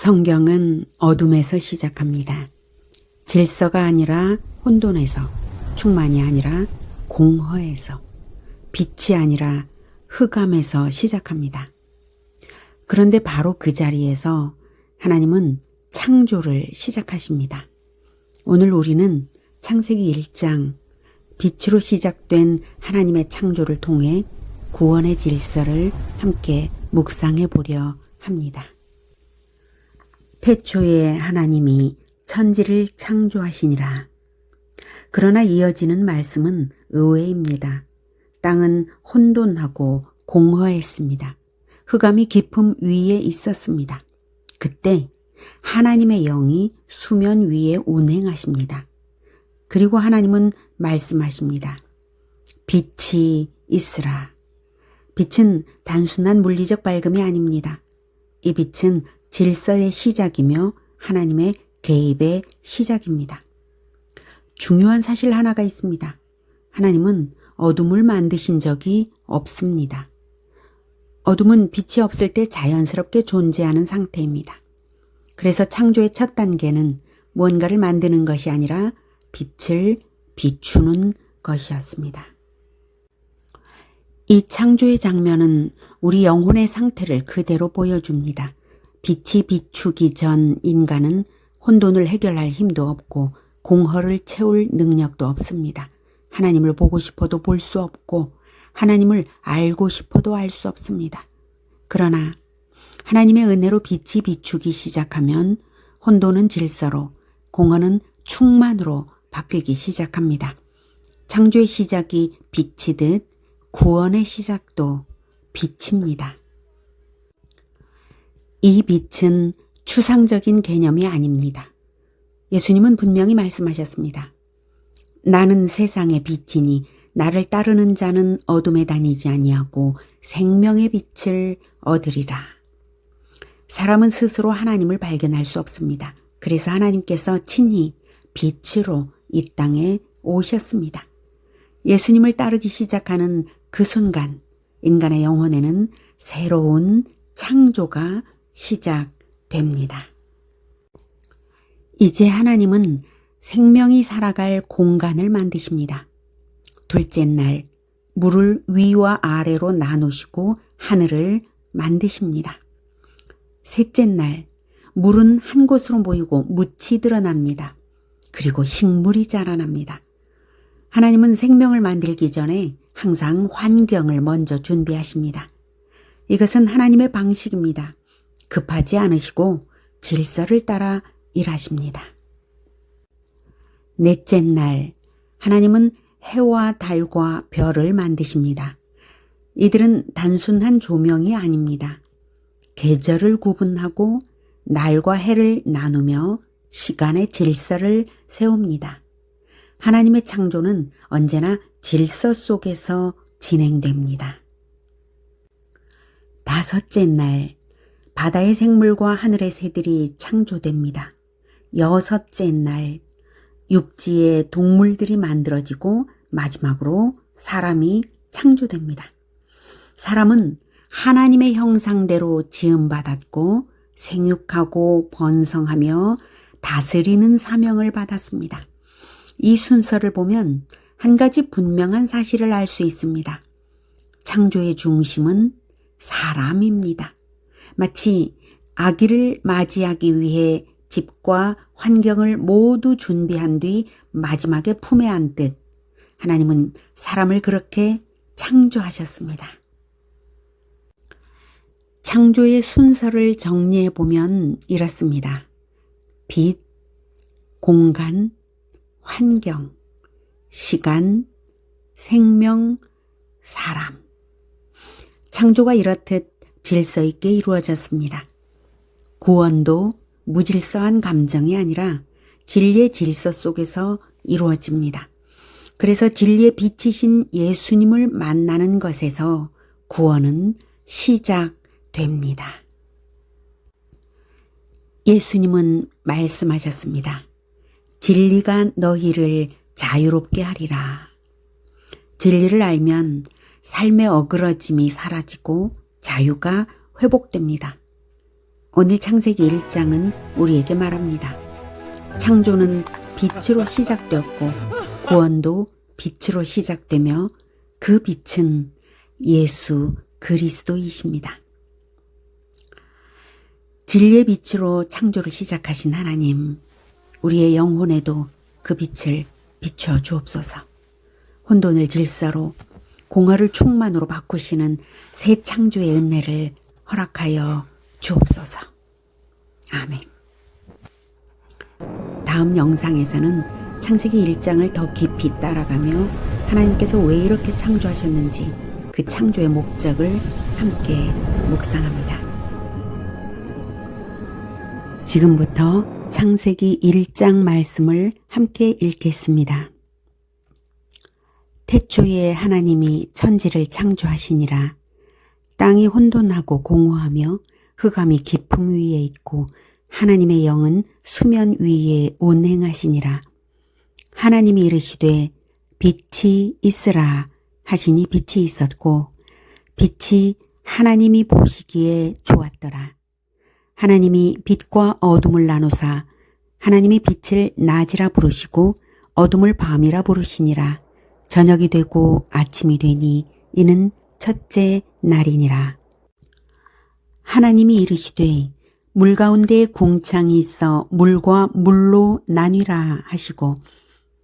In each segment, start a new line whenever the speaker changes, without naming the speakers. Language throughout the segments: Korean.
성경은 어둠에서 시작합니다. 질서가 아니라 혼돈에서, 충만이 아니라 공허에서, 빛이 아니라 흑암에서 시작합니다. 그런데 바로 그 자리에서 하나님은 창조를 시작하십니다. 오늘 우리는 창세기 1장 빛으로 시작된 하나님의 창조를 통해 구원의 질서를 함께 묵상해 보려 합니다. 태초에 하나님이 천지를 창조하시니라. 그러나 이어지는 말씀은 의외입니다. 땅은 혼돈하고 공허했습니다. 흑암이 깊음 위에 있었습니다. 그때 하나님의 영이 수면 위에 운행하십니다. 그리고 하나님은 말씀하십니다. 빛이 있으라. 빛은 단순한 물리적 밝음이 아닙니다. 이 빛은 질서의 시작이며 하나님의 개입의 시작입니다. 중요한 사실 하나가 있습니다. 하나님은 어둠을 만드신 적이 없습니다. 어둠은 빛이 없을 때 자연스럽게 존재하는 상태입니다. 그래서 창조의 첫 단계는 무언가를 만드는 것이 아니라 빛을 비추는 것이었습니다. 이 창조의 장면은 우리 영혼의 상태를 그대로 보여줍니다. 빛이 비추기 전 인간은 혼돈을 해결할 힘도 없고 공허를 채울 능력도 없습니다. 하나님을 보고 싶어도 볼 수 없고 하나님을 알고 싶어도 알 수 없습니다. 그러나 하나님의 은혜로 빛이 비추기 시작하면 혼돈은 질서로, 공허는 충만으로 바뀌기 시작합니다. 창조의 시작이 빛이듯 구원의 시작도 빛입니다. 이 빛은 추상적인 개념이 아닙니다. 예수님은 분명히 말씀하셨습니다. 나는 세상의 빛이니 나를 따르는 자는 어둠에 다니지 아니하고 생명의 빛을 얻으리라. 사람은 스스로 하나님을 발견할 수 없습니다. 그래서 하나님께서 친히 빛으로 이 땅에 오셨습니다. 예수님을 따르기 시작하는 그 순간 인간의 영혼에는 새로운 창조가 시작됩니다. 이제 하나님은 생명이 살아갈 공간을 만드십니다. 둘째 날 물을 위와 아래로 나누시고 하늘을 만드십니다. 셋째 날 물은 한 곳으로 모이고 묻이 드러납니다. 그리고 식물이 자라납니다. 하나님은 생명을 만들기 전에 항상 환경을 먼저 준비하십니다. 이것은 하나님의 방식입니다. 급하지 않으시고 질서를 따라 일하십니다. 넷째 날 하나님은 해와 달과 별을 만드십니다. 이들은 단순한 조명이 아닙니다. 계절을 구분하고 날과 해를 나누며 시간의 질서를 세웁니다. 하나님의 창조는 언제나 질서 속에서 진행됩니다. 다섯째 날 바다의 생물과 하늘의 새들이 창조됩니다. 여섯째 날 육지의 동물들이 만들어지고 마지막으로 사람이 창조됩니다. 사람은 하나님의 형상대로 지음받았고 생육하고 번성하며 다스리는 사명을 받았습니다. 이 순서를 보면 한 가지 분명한 사실을 알 수 있습니다. 창조의 중심은 사람입니다. 마치 아기를 맞이하기 위해 집과 환경을 모두 준비한 뒤 마지막에 품에 안듯 하나님은 사람을 그렇게 창조하셨습니다. 창조의 순서를 정리해 보면 이렇습니다. 빛, 공간, 환경, 시간, 생명, 사람. 창조가 이렇듯 질서 있게 이루어졌습니다. 구원도 무질서한 감정이 아니라 진리의 질서 속에서 이루어집니다. 그래서 진리의 빛이신 예수님을 만나는 것에서 구원은 시작됩니다. 예수님은 말씀하셨습니다. 진리가 너희를 자유롭게 하리라. 진리를 알면 삶의 어그러짐이 사라지고 자유가 회복됩니다. 오늘 창세기 1장은 우리에게 말합니다. 창조는 빛으로 시작되었고 구원도 빛으로 시작되며 그 빛은 예수 그리스도이십니다. 진리의 빛으로 창조를 시작하신 하나님, 우리의 영혼에도 그 빛을 비추어 주옵소서. 혼돈을 질서로, 공허를 충만으로 바꾸시는 새 창조의 은혜를 허락하여 주옵소서. 아멘. 다음 영상에서는 창세기 1장을 더 깊이 따라가며 하나님께서 왜 이렇게 창조하셨는지 그 창조의 목적을 함께 묵상합니다. 지금부터 창세기 1장 말씀을 함께 읽겠습니다. 태초에 하나님이 천지를 창조하시니라. 땅이 혼돈하고 공허하며 흑암이 깊음 위에 있고 하나님의 영은 수면 위에 운행하시니라. 하나님이 이르시되 빛이 있으라 하시니 빛이 있었고 빛이 하나님이 보시기에 좋았더라. 하나님이 빛과 어둠을 나누사 하나님이 빛을 낮이라 부르시고 어둠을 밤이라 부르시니라. 저녁이 되고 아침이 되니 이는 첫째 날이니라. 하나님이 이르시되 물 가운데에 궁창이 있어 물과 물로 나뉘라 하시고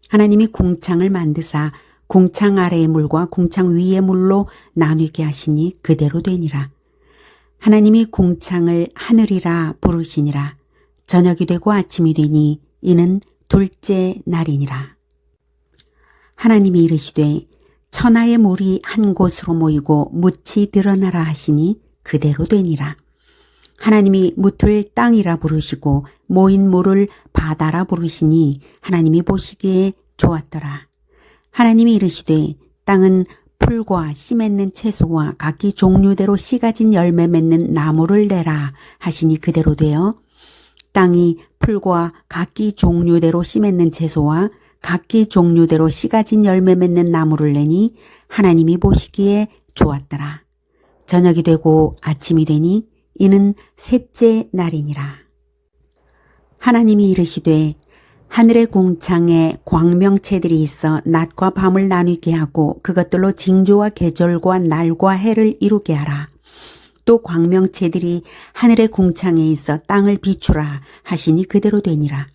하나님이 궁창을 만드사 궁창 아래의 물과 궁창 위의 물로 나뉘게 하시니 그대로 되니라. 하나님이 궁창을 하늘이라 부르시니라. 저녁이 되고 아침이 되니 이는 둘째 날이니라. 하나님이 이르시되 천하의 물이 한 곳으로 모이고 묻이 드러나라 하시니 그대로 되니라. 하나님이 묻을 땅이라 부르시고 모인 물을 바다라 부르시니 하나님이 보시기에 좋았더라. 하나님이 이르시되 땅은 풀과 씨 맺는 채소와 각기 종류대로 씨 가진 열매 맺는 나무를 내라 하시니 그대로 되어 땅이 풀과 각기 종류대로 씨 맺는 채소와 각기 종류대로 씨 가진 열매 맺는 나무를 내니 하나님이 보시기에 좋았더라. 저녁이 되고 아침이 되니 이는 셋째 날이니라. 하나님이 이르시되 하늘의 궁창에 광명체들이 있어 낮과 밤을 나뉘게 하고 그것들로 징조와 계절과 날과 해를 이루게 하라. 또 광명체들이 하늘의 궁창에 있어 땅을 비추라 하시니 그대로 되니라.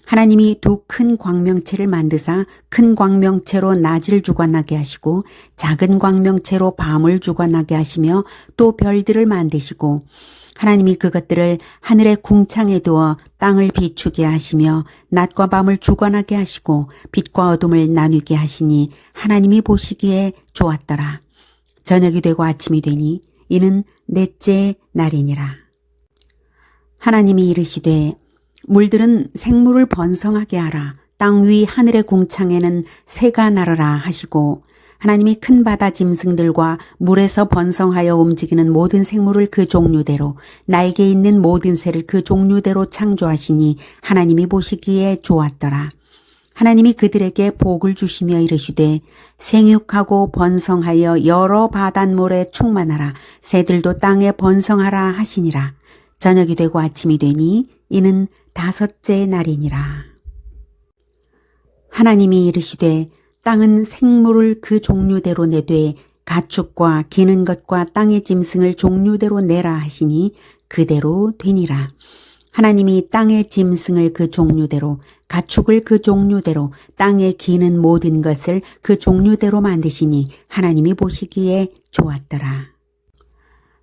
하나님이 두 큰 광명체를 만드사 큰 광명체로 낮을 주관하게 하시고 작은 광명체로 밤을 주관하게 하시며 또 별들을 만드시고 하나님이 그것들을 하늘의 궁창에 두어 땅을 비추게 하시며 낮과 밤을 주관하게 하시고 빛과 어둠을 나뉘게 하시니 하나님이 보시기에 좋았더라. 저녁이 되고 아침이 되니 이는 넷째 날이니라. 하나님이 이르시되 물들은 생물을 번성하게 하라. 땅 위 하늘의 궁창에는 새가 날아라 하시고 하나님이 큰 바다 짐승들과 물에서 번성하여 움직이는 모든 생물을 그 종류대로 날개 있는 모든 새를 그 종류대로 창조하시니 하나님이 보시기에 좋았더라. 하나님이 그들에게 복을 주시며 이르시되 생육하고 번성하여 여러 바닷물에 충만하라. 새들도 땅에 번성하라 하시니라. 저녁이 되고 아침이 되니 이는 다섯째 날이니라. 하나님이 이르시되 땅은 생물을 그 종류대로 내되 가축과 기는 것과 땅의 짐승을 종류대로 내라 하시니 그대로 되니라. 하나님이 땅의 짐승을 그 종류대로 가축을 그 종류대로 땅에 기는 모든 것을 그 종류대로 만드시니 하나님이 보시기에 좋았더라.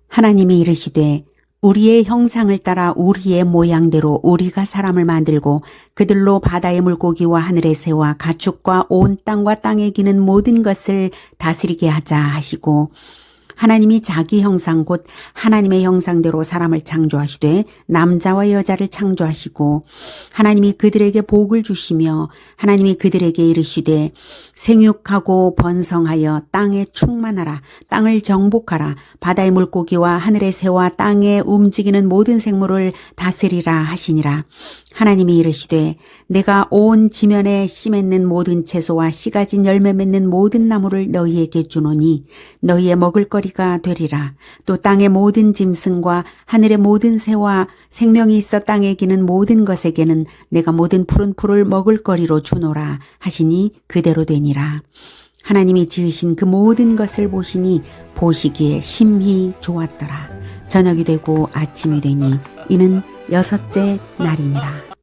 하나님이 이르시되 우리의 형상을 따라 우리의 모양대로 우리가 사람을 만들고 그들로 바다의 물고기와 하늘의 새와 가축과 온 땅과 땅에 기는 모든 것을 다스리게 하자 하시고 하나님이 자기 형상 곧 하나님의 형상대로 사람을 창조하시되 남자와 여자를 창조하시고 하나님이 그들에게 복을 주시며 하나님이 그들에게 이르시되 생육하고 번성하여 땅에 충만하라. 땅을 정복하라. 바다의 물고기와 하늘의 새와 땅에 움직이는 모든 생물을 다스리라 하시니라. 하나님이 이르시되 내가 온 지면에 씨 맺는 모든 채소와 씨 가진 열매 맺는 모든 나무를 너희에게 주노니 너희의 먹을거리 먹을거리가 되리라. 또 땅의 모든 짐승과 하늘의 모든 새와 생명이 있어 땅에 기는 모든 것에게는 내가 모든 푸른 풀을 먹을거리로 주노라 하시니 그대로 되니라. 하나님이 지으신 그 모든 것을 보시니 보시기에 심히 좋았더라. 저녁이 되고 아침이 되니 이는 6째 날이니라.